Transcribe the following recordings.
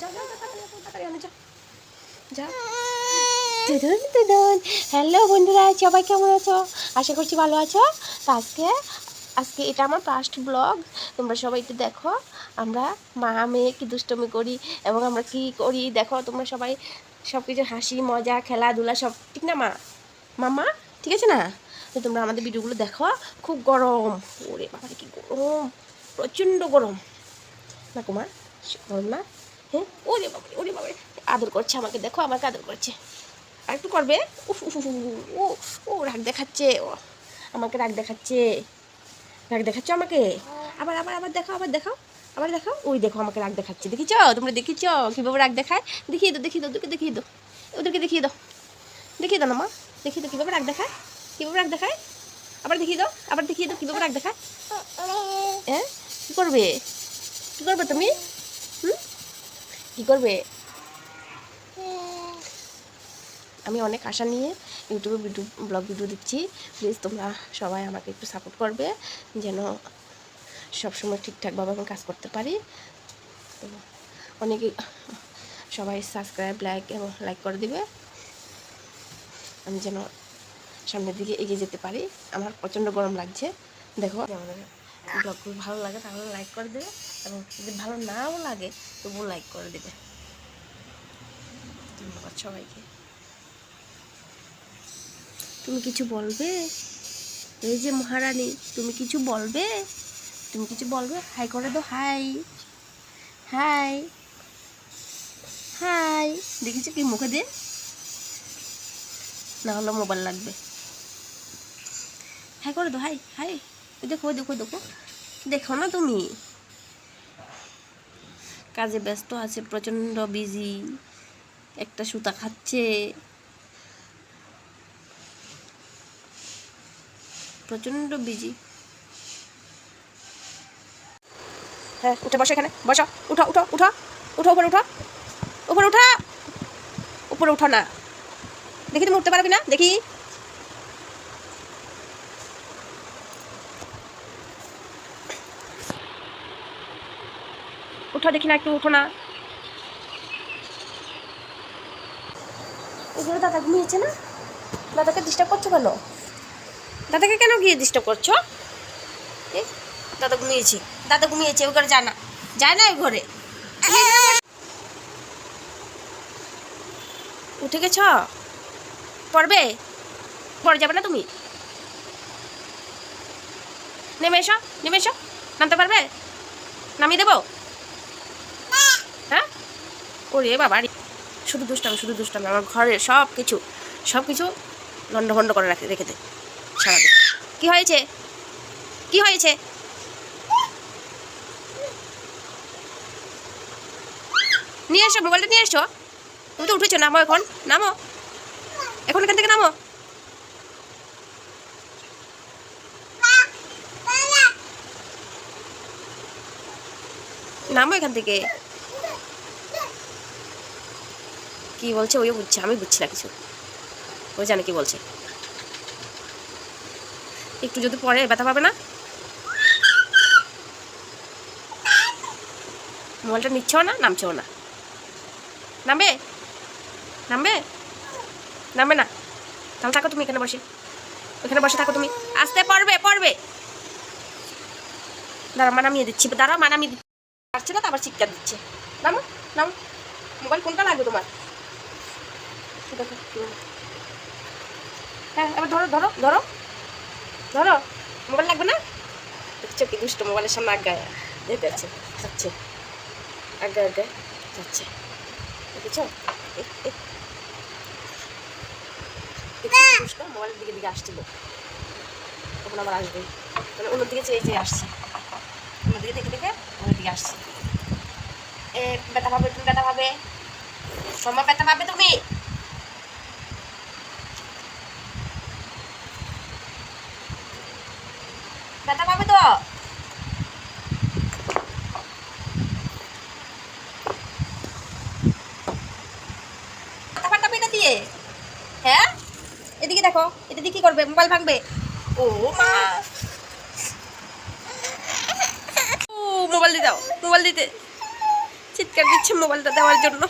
যাও যাও তাড়াতাড়ি আনো যাও যাও। হ্যালো বন্ধুরা, সবাই কেমন আছো? আশা করছি ভালো আছো। তো আজকে এটা আমার ফার্স্ট ব্লগ। তোমরা সবাই একটু দেখো আমরা মা মেয়ে কি দুষ্টমি করি এবং আমরা কি করি দেখো তোমরা সবাই। সব কিছু হাসি মজা খেলাধুলা সব ঠিক না মামা? ঠিক আছে না? তো তোমরা আমাদের ভিডিওগুলো দেখো। খুব গরম, ওরে বাবা কি গরম, প্রচণ্ড গরম না কুমার? গরম না? হ্যাঁ, ওরে বাবা আদর করছে আমাকে, দেখো আমাকে আদর করছে। আর একটু করবে। উফ উফ ও ও রাগ দেখাচ্ছে, ও আমাকে রাগ দেখাচ্ছে, রাগ দেখাচ্ছ আমাকে। আবার আবার আবার দেখাও, আবার দেখাও, আবার দেখাও। ওই দেখো আমাকে রাগ দেখাচ্ছে, দেখিছ? তোমরা দেখিছ কীভাবে রাগ দেখায়? দেখিয়ে দাও, দেখিয়ে দাও, ওদেরকে দেখিয়ে দাও, ওদেরকে দেখিয়ে দাও, দেখিয়ে দাও না মা, দেখিয়ে দাও কীভাবে রাগ দেখায়, কীভাবে রাগ দেখায়। আবার দেখিয়ে দাও, আবার দেখিয়ে দাও কীভাবে রাগ দেখায়। হ্যাঁ, কী করবে, কী করবে তুমি? কী করবে? আমি অনেক আশা নিয়ে ইউটিউবে ব্লগ ভিডিও দিচ্ছি। প্লিজ তোমরা সবাই আমাকে একটু সাপোর্ট করবে যেন সবসময় ঠিকঠাকভাবে আমি কাজ করতে পারি। তো অনেকে সবাই সাবস্ক্রাইব লাইক করে দিবে, আমি যেন সামনের দিকে এগিয়ে যেতে পারি। আমার প্রচণ্ড গরম লাগছে। দেখো আমাদের ব্লগগুলো ভালো লাগে তাহলে লাইক করে দেবে, এবং যদি ভালো নাও লাগে তবুও লাইক করে দেবে। ধন্যবাদ সবাইকে। তুমি কিছু বলবে? এই যে মহারানী, তুমি কিছু বলবে? তুমি কিছু বলবে? হাই করে দাও, হাই হাই হাই। দেখেছো কি মুখে দিয়ে? না হলে মোবাইল লাগবে। হাই করে দাও, হাই হাই। দেখো দেখো দেখো, দেখো না তুমি? কাজে ব্যস্ত আছে, প্রচণ্ড বিজি, একটা সুতা খাচ্ছে, প্রচণ্ড বিজি। হ্যাঁ, উঠে বসো, এখানে বসো। উঠো উঠো উঠো উঠো, উপরে উঠো, উপরে উঠো, উপরে উঠো না। দেখি তুমি উঠতে পারবি না, দেখি। উঠো দেখি না, একটু উঠো না। এগুলো দাদা ঘুমিয়েছে না? দাদাকে ডিস্টার্ব করছো কেন? দাদাকে কেন গিয়ে ডিস্টার্ব করছো? দাদা ঘুমিয়েছে, দাদা ঘুমিয়েছে, ওই ঘরে যায় না, যায় না ওই ঘরে। উঠে গেছ? পড়বে? পড়ে যাবে না তুমি? নেমে এসো, নেমে এসো। নামতে পারবে? নামিয়ে দেবো? হ্যাঁ, ওরে বাবা, শুধু দুষ্টামি, শুধু দুষ্টামি। আমার ঘরের সব কিছু লন্ডভন্ড করে রেখে দে সারাদিন। কি হয়েছে, কি হয়েছে? নিয়ে এসো, মোবাইলটা নিয়ে এসো। তুমি তো উঠেছো, নামো এখন, নামো এখন, এখান থেকে নামো। নামো এখান থেকে। কি বলছে ওই বুঝছে, আমি বুঝছি না কিছু, ও জানে কি বলছে। একটু যদি পরে ব্যথা পাবে না? মোবাইলটা নিচ্ছেও না, নামছেও না। নামবে? নামবে? নামবে না? তাহলে থাকো তুমি এখানে বসে, এখানে বসে থাকো তুমি। আসতে পড়বে, পড়বে। দাঁড়া, মা নামিয়ে দিচ্ছি, দাঁড়া, মা নামিয়ে দিচ্ছি। পারছে না তো আবার চিৎকার দিচ্ছে। নামো নামো। মোবাইল কোনটা লাগবে তোমার? হ্যাঁ, এবার ধরো ধরো ধরো ধরো। মোবাইল লাগবে না? দেখছো কি দুষ্ট, মোবাইলের সামনে আগায় যেতে যাচ্ছে, যাচ্ছে আগে আগে যাচ্ছে, দেখেছো? দুষ্ট মোবাইলের দিকে দিকে আসছিল, তখন আবার আসবে, মানে অন্য দিকে চেয়ে চেয়ে আসছে, অন্য দিকে দেখে দেখে অন্য দিকে আসছে। এ ব্যথা পাবে তুমি, ব্যথা পাবে, সময় ব্যথা পাবে তুমি। ব্যথা পাবে তো। ব্যথা পাঠাবে এটা দিয়ে? হ্যাঁ, এদিকে দেখো, এটা দিয়ে কি করবে? মোবাইল ভাঙবে। ও মা, ও মোবাইল দিয়ে দাও, মোবাইল দিতে চিৎকার দিচ্ছে মোবাইলটা দেওয়ার জন্য।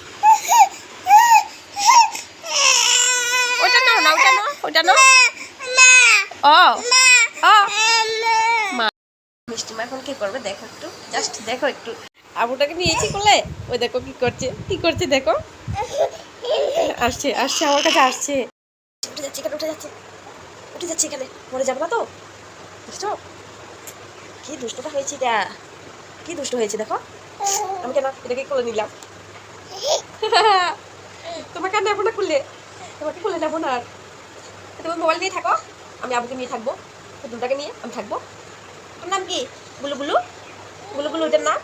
ওটা নাও না, ওটা নাও, ওটা নাও। ও ও মা, মিষ্টি মা এখন কি করবে দেখো একটু, জাস্ট দেখো একটু। আবুটাকে নিয়েছি কোলে, ওই দেখো কি করছে, কি করছে দেখো। আসছে আসছে আমার কাছে আসছে। উঠে যাচ্ছে এখানে, উঠে যাচ্ছে, উঠে যাচ্ছে এখানে, মরে যাবে না তো? বুঝছো কি দুষ্টটা হয়েছে এটা, কি দুষ্ট হয়েছে দেখো। আমি কেন এটাকে কোলে নিলাম? তোমাকে আর নেবো না খুললে, তোমাকে খুলে নেবো না আর। তুমি মোবাইল নিয়ে থাকো, আমি আবুকে নিয়ে থাকবো, পুতুলটাকে নিয়ে আমি থাকবো। ওর নাম কি? বুলু বুলু, বুলু বুলু ওটার নাম।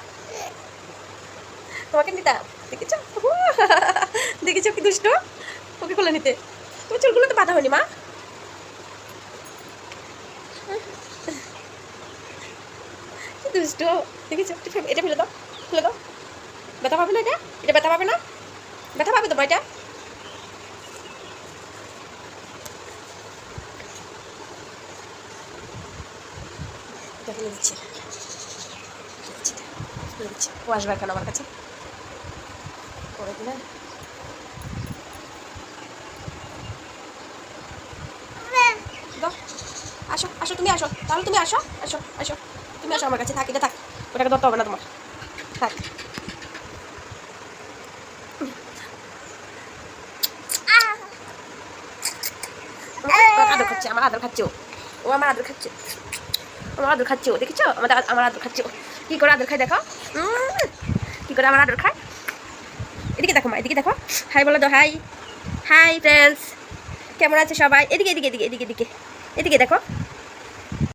তোমাকে নিতাম, দেখেছো? দেখেছো কি দুষ্ট, ওকে কোলে নিতে। তোমার চুলগুলো তো বাঁধা হয়নি মা। কি দুষ্ট, দেখেছো? এটা ফেলে দাও, ফেলে দাও। ব্যথা পাবে না এটা, এটা ব্যথা পাবে না, ব্যথা পাবে তোমার এটা। ফেলে দিচ্ছে, ফেলে দিচ্ছে। ও আসবে এখন আমার কাছে করে দিলে। আসো আসো, তুমি আসো, তাহলে তুমি আসো, আসো আসো, তুমি আসো আমার কাছে। থাক, এটা থাক, ওটাকে ধরতে হবে না তোমার, থাক। আদর খাচ্ছে, আমার আদর খাচ্ছে, ও আমার আদর খাচ্ছে, আমার আদর খাচ্ছে ও, দেখেছো? আমার আদর খাচ্ছে ও, কি করে আদর খায় দেখো, কি করে আমার আদর খায়। এদিকে দেখো মা, এদিকে দেখো, হাই বলো তো, হাই হাই ফ্রেন্ডস, কেমন আছে সবাই? এদিকে এদিকে এদিকে এদিকে এদিকে এদিকে দেখো।